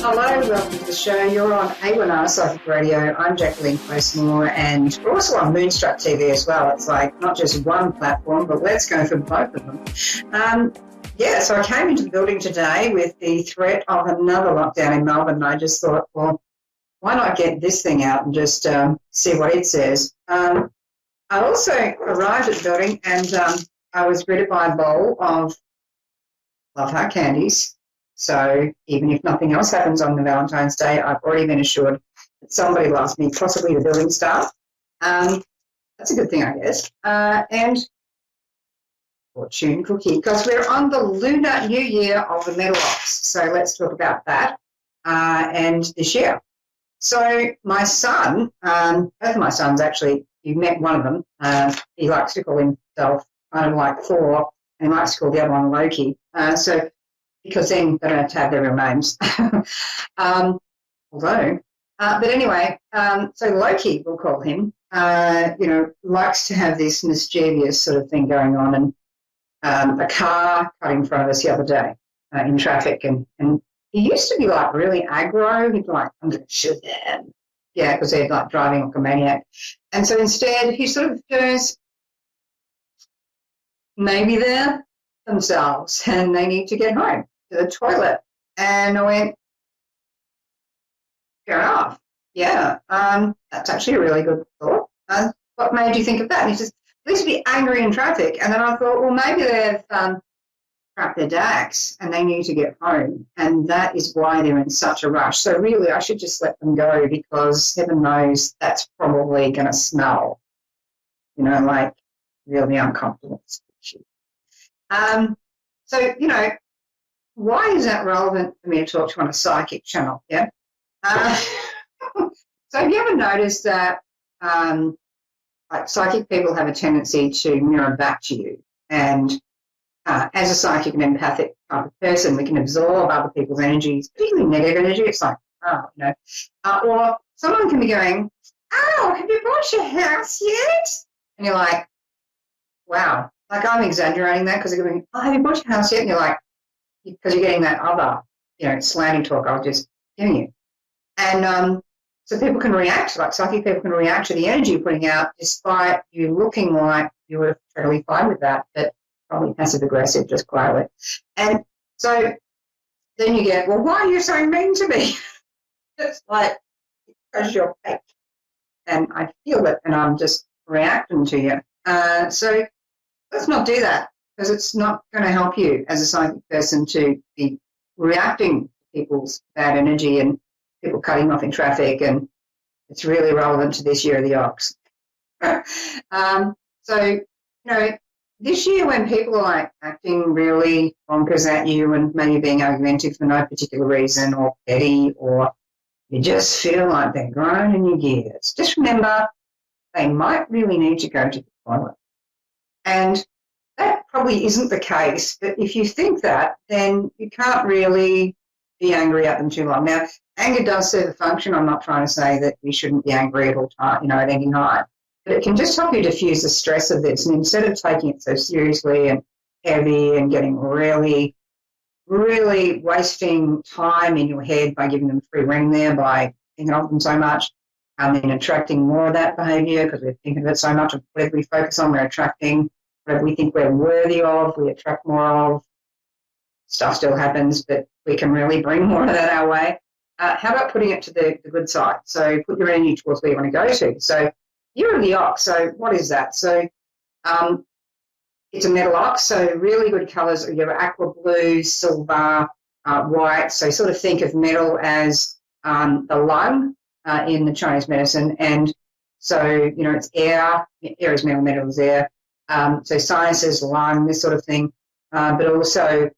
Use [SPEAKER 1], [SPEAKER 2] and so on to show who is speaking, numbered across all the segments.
[SPEAKER 1] Hello, welcome to the show. You're on A1R Psychic Radio. I'm Jacquelene Postmore, and we're also on Moonstruck TV as well. It's like not just one platform, but let's go for both of them. So I came into the building today with the threat of another lockdown in Melbourne, and I just thought, well, why not get this thing out and just see what it says. I also arrived at the building and I was greeted by a bowl of Love Heart candies. So even if nothing else happens on the Valentine's Day, I've already been assured that somebody loves me, possibly the building staff. That's a good thing, I guess. And fortune cookie, because we're on the lunar new year of the metal ox. So let's talk about that and this year. So my son, both of my sons actually, you met one of them. He likes to call himself kind of like Thor, and he likes to call the other one Loki. Because then they don't have to have their real names. But anyway, so Loki, we'll call him, likes to have this mischievous sort of thing going on. And a car cut in front of us the other day in traffic. And he used to be like really aggro. He'd be like, I'm going to shoot them. Yeah, because they're like driving like a maniac. And so instead he sort of goes, maybe they're themselves and they need to get home to the toilet. And I went, fair enough. Yeah, that's actually a really good thought. What made you think of that? And he says, at least be angry in traffic. And then I thought, well, maybe they've crapped their dacks and they need to get home. And that is why they're in such a rush. So really I should just let them go because heaven knows that's probably going to smell, like really uncomfortable. Why is that relevant for me to talk to on a psychic channel? Yeah. So have you ever noticed that psychic people have a tendency to mirror back to you? And as a psychic and empathic type of person, we can absorb other people's energies, particularly negative energy. It's like, or someone can be going, oh, have you bought your house yet? And you're like, wow. Like I'm exaggerating that because they're going, oh, have you bought your house yet? And you're like, because you're getting that other, slanty talk I was just giving you. And so people can react, like psychic people can react to the energy you're putting out despite you looking like you were totally fine with that, but probably passive-aggressive, just quietly. And so then you get, well, why are you so mean to me? It's like, because you're fake. And I feel it and I'm just reacting to you. So let's not do that because it's not going to help you as a psychic person to be reacting to people's bad energy and people cutting off in traffic, and it's really relevant to this year of the ox. This year when people are like acting really bonkers at you and maybe being argumentative for no particular reason or petty or you just feel like they're grown in your gears, just remember they might really need to go to the toilet. And that probably isn't the case, but if you think that, then you can't really be angry at them too long. Now, anger does serve a function. I'm not trying to say that we shouldn't be angry at all time, at any night, but it can just help you diffuse the stress of this. And instead of taking it so seriously and heavy and getting really, really wasting time in your head by giving them free rein there, by thinking of them so much, and then attracting more of that behaviour because we're thinking of it so much. Whatever we focus on, we're attracting. Whatever we think we're worthy of, we attract more of. Stuff still happens, but we can really bring more of that our way. How about putting it to the good side? So put your energy towards where you want to go to. So year of the ox, so what is that? So it's a metal ox, so really good colours. You have aqua blue, silver, white. So sort of think of metal as the lung in the Chinese medicine. And so, it's air. Air is metal, metal is air. So sinuses, lung, this sort of thing. But also,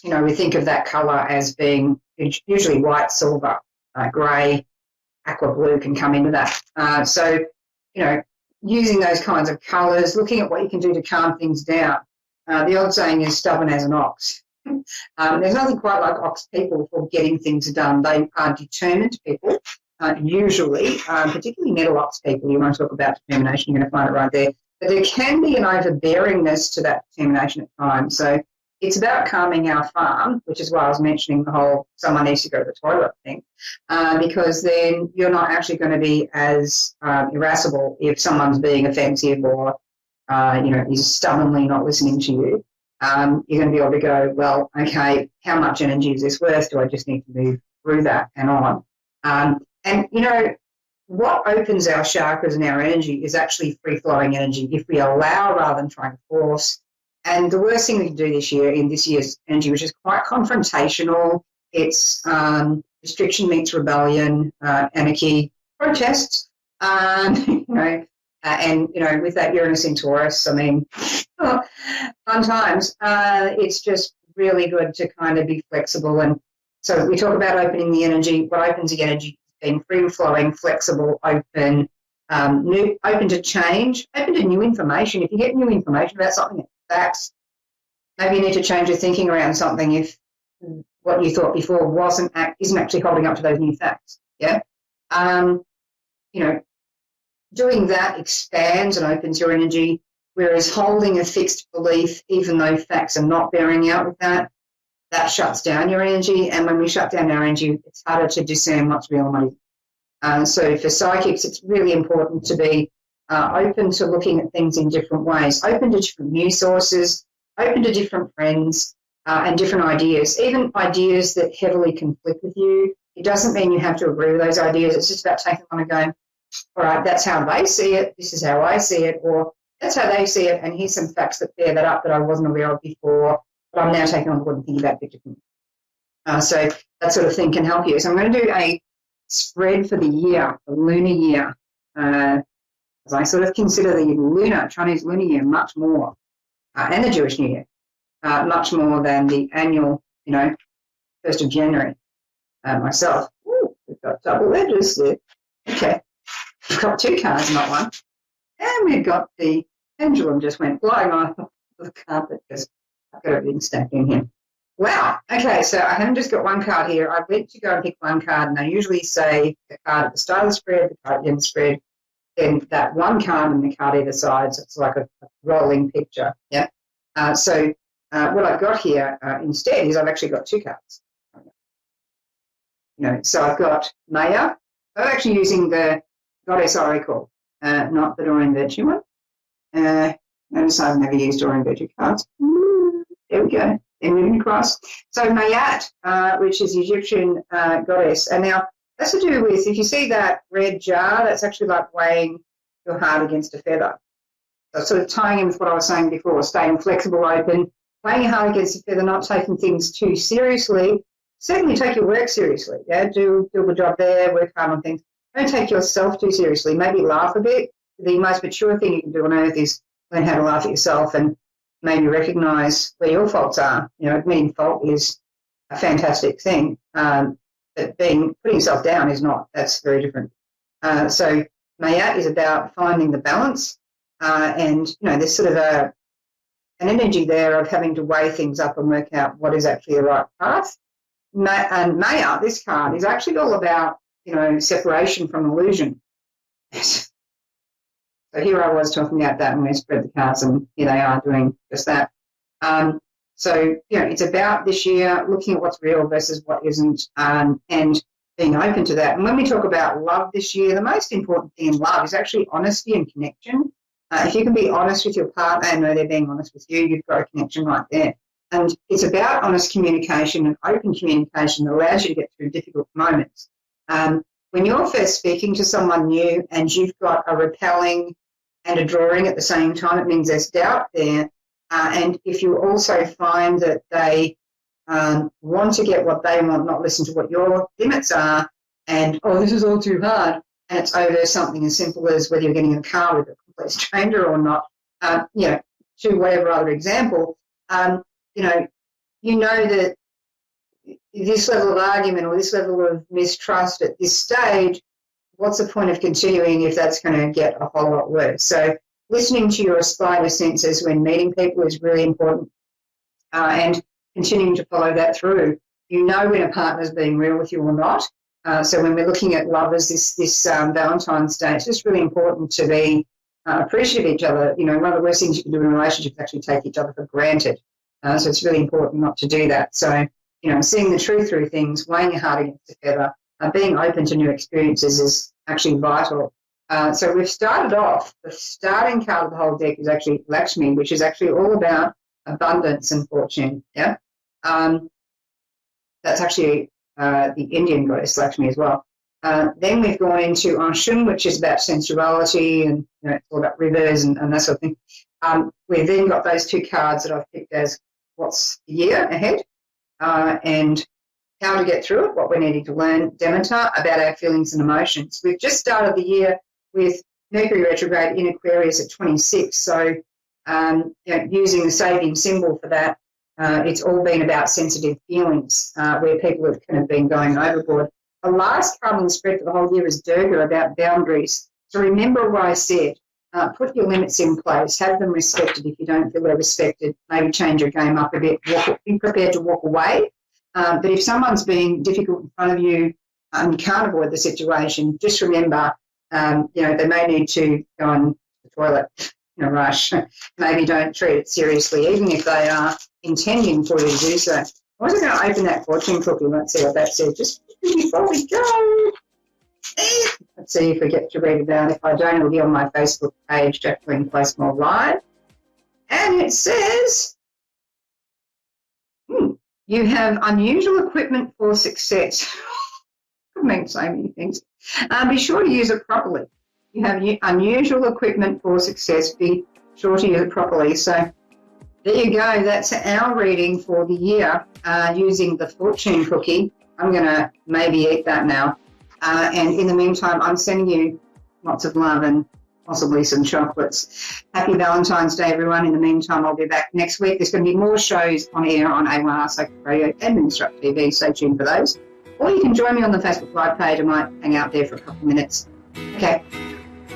[SPEAKER 1] we think of that colour as being usually white, silver, grey, aqua blue can come into that. So, using those kinds of colours, looking at what you can do to calm things down. The old saying is stubborn as an ox. There's nothing quite like ox people for getting things done. They are determined people, usually, particularly metal ox people. You want to talk about determination, you're going to find it right there. But there can be an overbearingness to that determination at times. So it's about calming our farm, which is why I was mentioning the whole someone needs to go to the toilet thing, because then you're not actually going to be as irascible if someone's being offensive or, is stubbornly not listening to you. You're going to be able to go, well, okay, how much energy is this worth? Do I just need to move through that and on? And, what opens our chakras and our energy is actually free-flowing energy if we allow rather than trying to force. And the worst thing we can do this year in this year's energy, which is quite confrontational, it's restriction meets rebellion, anarchy, protests, with that Uranus in Taurus, I mean, fun times. It's just really good to kind of be flexible. And so we talk about opening the energy. What opens the energy? Being free-flowing, flexible, open, open to change, open to new information. If you get new information about something, facts, maybe you need to change your thinking around something if what you thought before isn't actually holding up to those new facts. Yeah, doing that expands and opens your energy, whereas holding a fixed belief, even though facts are not bearing out with that shuts down your energy. And when we shut down our energy, it's harder to discern what's real and what isn't. So for psychics, it's really important to be open to looking at things in different ways, open to different news sources, open to different friends and different ideas, even ideas that heavily conflict with you. It doesn't mean you have to agree with those ideas. It's just about taking them on and going, all right, that's how they see it, this is how I see it, or that's how they see it, and here's some facts that bear that up that I wasn't aware of before. But I'm now taking on board and thinking about it differently. So that sort of thing can help you. So I'm going to do a spread for the year, the lunar year, as I sort of consider the Chinese lunar year much more, and the Jewish New Year, much more than the annual, 1st of January. Myself, we've got double edges there. Okay, we've got two cards, not one. And we've got the pendulum just went flying off the carpet because I've got everything stacked in here. Wow. Okay, so I haven't just got one card here. I went to go and pick one card, and I usually say the card at the start of the spread, the card at the end of the spread, then that one card and the card either side. So it's like a rolling picture. Yeah. So what I've got here instead is I've actually got two cards. So I've got Maya. I'm actually using the Goddess Oracle, not the Doreen Virtue one. Notice I've never used Doreen Virtue cards. There we go. They're moving across. So Mayat, which is the Egyptian goddess. And now that's to do with, if you see that red jar, that's actually like weighing your heart against a feather. So sort of tying in with what I was saying before, staying flexible, open, weighing your heart against a feather, not taking things too seriously. Certainly take your work seriously. Yeah, do a good job there, work hard on things. Don't take yourself too seriously. Maybe laugh a bit. The most mature thing you can do on earth is learn how to laugh at yourself and maybe recognise where your faults are. Admitting fault is a fantastic thing, but putting yourself down is not. That's very different. So Maya is about finding the balance, and there's sort of an energy there of having to weigh things up and work out what is actually the right path. And Maya, this card, is actually all about separation from illusion. So here I was talking about that, and we spread the cards, and here they are doing just that. So it's about this year looking at what's real versus what isn't, and being open to that. And when we talk about love this year, the most important thing in love is actually honesty and connection. If you can be honest with your partner and know they're being honest with you, you've got a connection right there. And it's about honest communication and open communication that allows you to get through difficult moments. When you're first speaking to someone new and you've got a repelling and a drawing at the same time, it means there's doubt there. And if you also find that they want to get what they want, not listen to what your limits are, and, this is all too hard, and it's over something as simple as whether you're getting in a car with a complete stranger or not, to whatever other example, that this level of argument or this level of mistrust at this stage, what's the point of continuing if that's going to get a whole lot worse? So listening to your spider senses when meeting people is really important, and continuing to follow that through. When a partner's being real with you or not. So when we're looking at lovers this Valentine's Day, it's just really important to be appreciative of each other. One of the worst things you can do in a relationship is actually take each other for granted. So it's really important not to do that. So, seeing the truth through things, weighing your heart against the feather, being open to new experiences is actually vital. So we've started off, the starting card of the whole deck is actually Lakshmi, which is actually all about abundance and fortune. Yeah. That's actually the Indian goddess Lakshmi as well. Then we've gone into Anshun, which is about sensuality and it's all about rivers and that sort of thing. We've then got those two cards that I've picked as what's the year ahead and how to get through it, what we're needing to learn, Demeter, about our feelings and emotions. We've just started the year with Mercury retrograde in Aquarius at 26, so using the saving symbol for that, it's all been about sensitive feelings where people have kind of been going overboard. The last card on the spread for the whole year is Durga, about boundaries. So remember what I said. Put your limits in place. Have them respected if you don't feel they're respected. Maybe change your game up a bit. Be prepared to walk away. But if someone's being difficult in front of you and you can't avoid the situation, just remember, they may need to go on the toilet in a rush. Maybe don't treat it seriously, even if they are intending for you to do so. I wasn't going to open that fortune cookie. Let's see what that says. Just before we go. Let's see if we get to read it out. If I don't, it'll be on my Facebook page, Jacquelene Place More Live. And it says, you have unusual equipment for success. Could mean so many things. Be sure to use it properly. You have unusual equipment for success. Be sure to use it properly. So there you go. That's our reading for the year using the fortune cookie. I'm going to maybe eat that now. And in the meantime, I'm sending you lots of love and possibly some chocolates. Happy Valentine's Day, everyone. In the meantime, I'll be back next week. There's going to be more shows on air on A1R Sacred Radio and Ministrupt TV. Stay tuned for those. Or you can join me on the Facebook Live page. I might hang out there for a couple of minutes. Okay.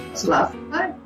[SPEAKER 1] Lots of love. Bye.